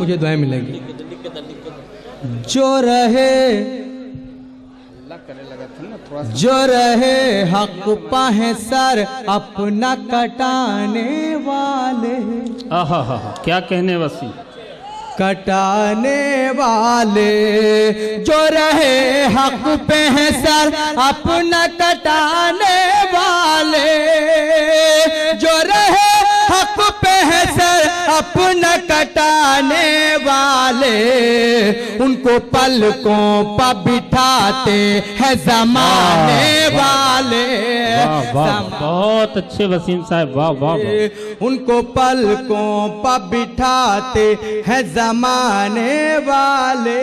मुझे दुआएं मिलेंगी। जो रहे हक पाहे सर अपना कटाने वाले। आहा, क्या कहने वसी। कटाने वाले जो रहे हक पे है सर अपना कटाने वाले। जो रहे हक पे है सर अपना कटाने वाले। उनको पलकों पर बिठाते हैं जमाने वाले। बहुत अच्छे वसीम साहब, वाह वाह। उनको पलकों पर बिठाते हैं जमाने वाले,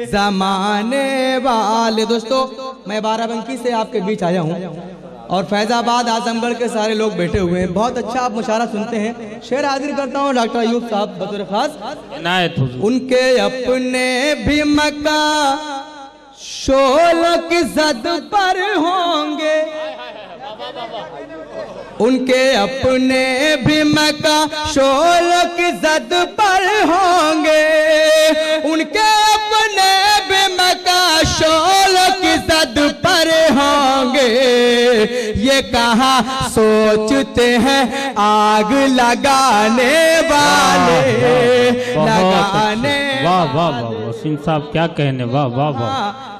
जमाने वाले। दोस्तों मैं बाराबंकी से आपके बीच आया हूँ और फैजाबाद आजमगढ़ के सारे लोग बैठे हुए हैं। बहुत अच्छा आप मुशारा सुनते हैं। शेर हाजिर करता हूँ डॉक्टर अयूब साहब बतौर खास। उनके अपने भी मक्का शोलों की जद पर होंगे। उनके अपने भी मक्का शोलों की जद पर होंगे। उनके अपने भी मक्का शोलों की जद पर होंगे। ये कहाँ सोचते हैं आग लगाने वाले, लगाने। वाह वाह वाह वसीम साहब, क्या कहने, वाह वाह वाह।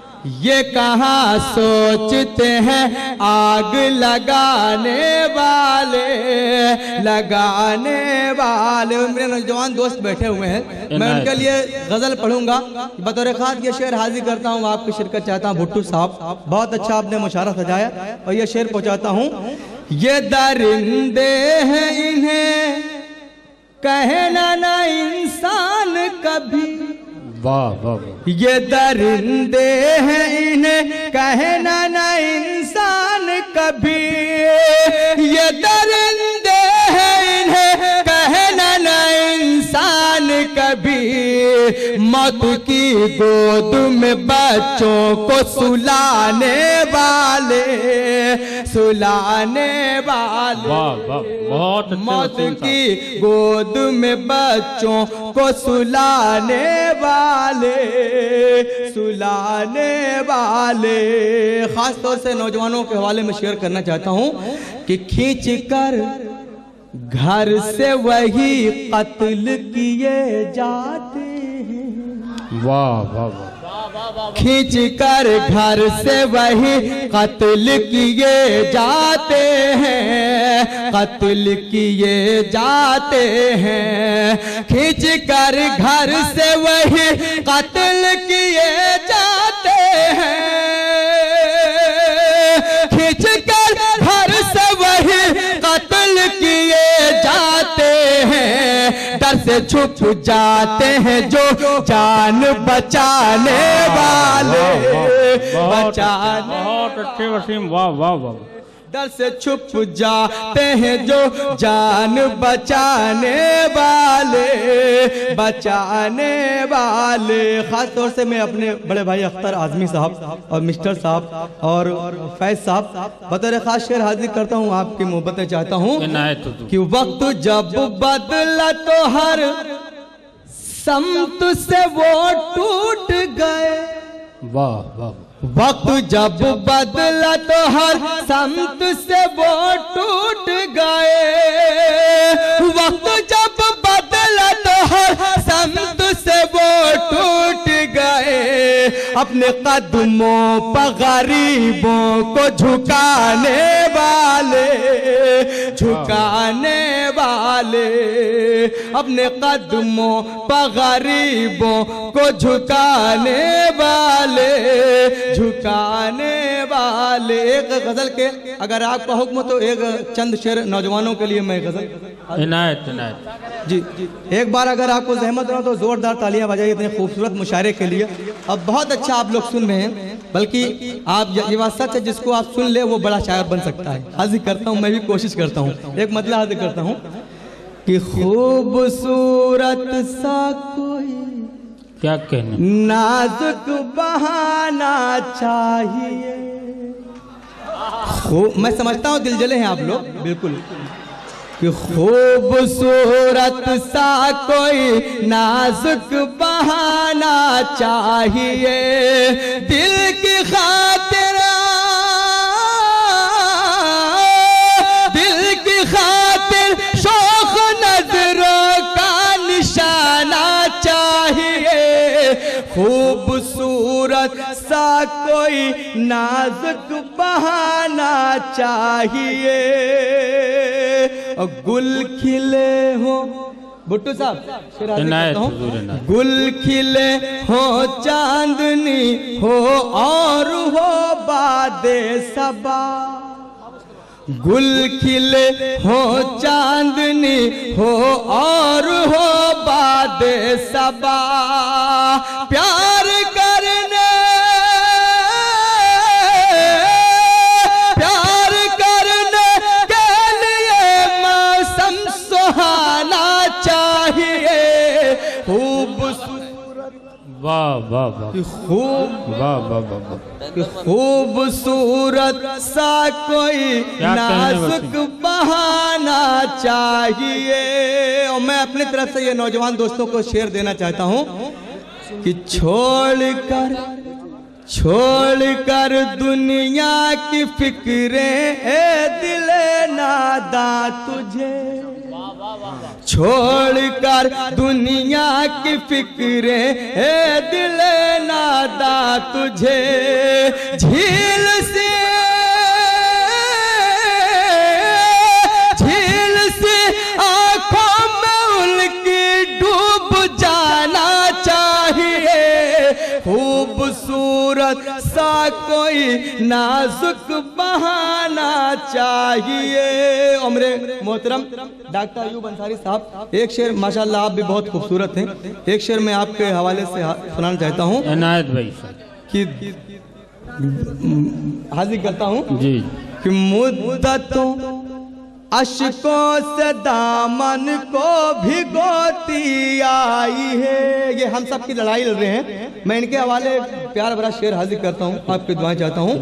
ये कहाँ सोचते हैं आग लगाने वाले, लगाने वाले। मेरे नौजवान दोस्त बैठे हुए हैं, मैं उनके लिए गजल पढ़ूंगा। बतौर खास ये शेर हाजिर करता हूँ, आपकी शिरकत चाहता हूँ। भुट्टू साहब बहुत अच्छा आपने मुशारा सजाया और ये शेर पहुँचाता हूँ। ये दरिंदे हैं इन्हें कहना ना इंसान कभी। वाह वाह। ये दरिंदे हैं इन्हें कहना ना इंसान कभी। ये दरिंदे हैं इन्हें कहना ना इंसान कभी। मौत की गोद में बच्चों को सुलाने वाले, सुलाने वाले। वाह वाह, बहुत अच्छे। मौत की गोद में बच्चों को सुलाने वाले, सुलाने वाले। खास तौर से नौजवानों के हवाले में शेयर करना चाहता हूं कि खींच कर घर से वही कत्ल किए जाते हैं। वाह वाह वाह। खींच कर घर से वही कत्ल किए जाते हैं, कत्ल किए जाते हैं। खींच कर घर से वही कत्ल किए जाते हैं। खींच कर घर से वही कत्ल किए जाते हैं। डर से छुप जाते हैं जो जान बचाने वाले, बचाने। बहुत अच्छे वसीम, वाह वाह वाह। डर से छुप जाते हैं जो जान बचाने वाले, बचाने वाले। खास तौर से मैं अपने बड़े भाई अख्तर आजमी साहब और मिस्टर साहब और फैज साहब बतौर खास शेर हाजिर करता हूँ, आपकी मोहब्बतें चाहता हूँ कि वक्त जब बदला तो हर समत से वो टूट गए। वाह वाह। वक्त जब बदला तो हर समत से वो टूट गए। वक्त जब बदला तो हर समत से वो टूट गए। अपने कदमों पर गरीबों को झुकाने वाले, झुकाने वाले। अपने कदमों पर गरीबों को झुकाने वाले, झुकाने वाले। एक गजल के अगर आपका हुक्म तो एक चंद शेर नौजवानों के लिए मैं गजल। इनायत इनायत जी, एक बार अगर आपको जहमत हो तो जोरदार तालियां बजाइए इतने खूबसूरत मुशायरे के लिए। अब बहुत अच्छा आप लोग सुन रहे हैं, बल्कि आप ये बात सच है, जिसको आप सुन ले वो बड़ा शायर बन सकता है। हाजिर करता हूँ, मैं भी कोशिश करता हूँ, एक मतलब हाजिर करता हूँ कि खूबसूरत सा कोई क्या कहने, नाजुक बहाना चाहिए। मैं समझता हूँ दिल जले हैं आप लोग, बिल्कुल। कि खूबसूरत सा कोई नाजुक बहाना चाहिए, दिल की खातिर, दिल की खातिर शौक नजरों का निशाना चाहिए, खूबसूरत सा कोई नाजुक बहाना चाहिए, और गुल खिले हो, भुट्टू साहब, गुल खिले हो, चांदनी हो और हो बादे सबा, गुल खिले हो, चांदनी हो और हो बादे सबा, प्यार करने, प्यार करने के लिए मौसम सुहाना चाहिए, खूबसूरत, वाह वाह वाह, वाह वाह वाह, खूबसूरत सा कोई नाजुक बहाना चाहिए। और मैं अपनी तरफ से ये नौजवान दोस्तों को शेर देना चाहता हूँ कि छोड़कर दुनिया की फिक्रें, ए दिले नादा तुझे, छोड़कर दुनिया की फिक्रें, ए दिले नादा तुझे, झील से आंखों में उनकी डूब जाना चाहिए, खूबसूरत सा कोई नाजुक बहाना चाहिए। और मेरे मोहतरम डॉक्टर अयूब अंसारी साहब, एक शेर माशाल्लाह आप भी बहुत खूबसूरत हैं, एक शेर मैं आपके हवाले से सुनाना चाहता हूँ। इनायत भाई कि हाजिर करता हूँ जी, कि मुद्दतों अशकों से दामन को भिगोती आई है, ये हम सब की लड़ाई लड़ रहे हैं। मैं इनके हवाले प्यार भरा शेर हाजिर करता हूँ, आपकी दुआएं चाहता हूँ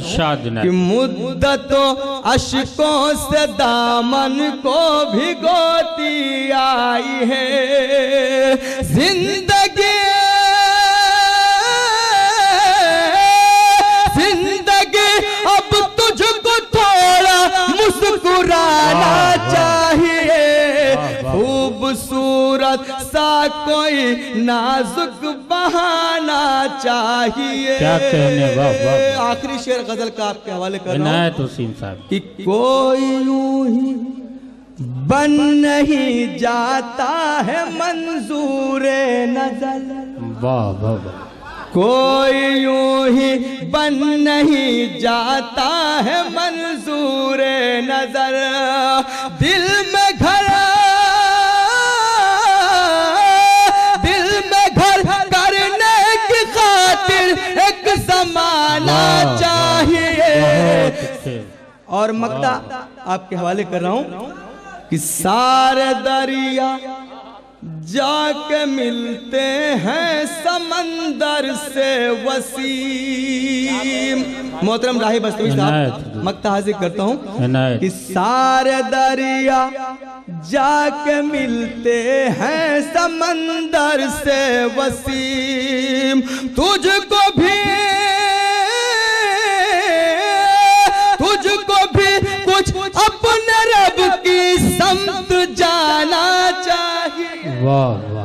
कि मुद्दतों अशकों से दामन को भिगोती आई है, जिंदगी अब तुझको थोड़ा मुस्कुराना चाहिए, खूबसूरत सा कोई नाजुक बहाना चाहिए। क्या कहने, वाह वाह। आखिरी शेर गजल का आपके हवाले कर रहा हूं साहब कि कोई यूं ही बन नहीं जाता है मंजूरे नजर, वाह वाह वाह, कोई यूं ही बन नहीं जाता है मंजूर नजर, दिल में घर करने की खातिर एक ज़माना चाहिए। और मक्ता आपके हवाले कर रहा हूं कि सारे दरिया जाके मिलते हैं समंदर से वसीम। मोहतरम राही बस्तवी साहब, मक्ता हाजिर करता हूँ कि सारे दरिया जाके मिलते हैं समंदर से वसीम, तुझको भी कुछ अपने रब की समत जाना चाहिए। वाह वाह।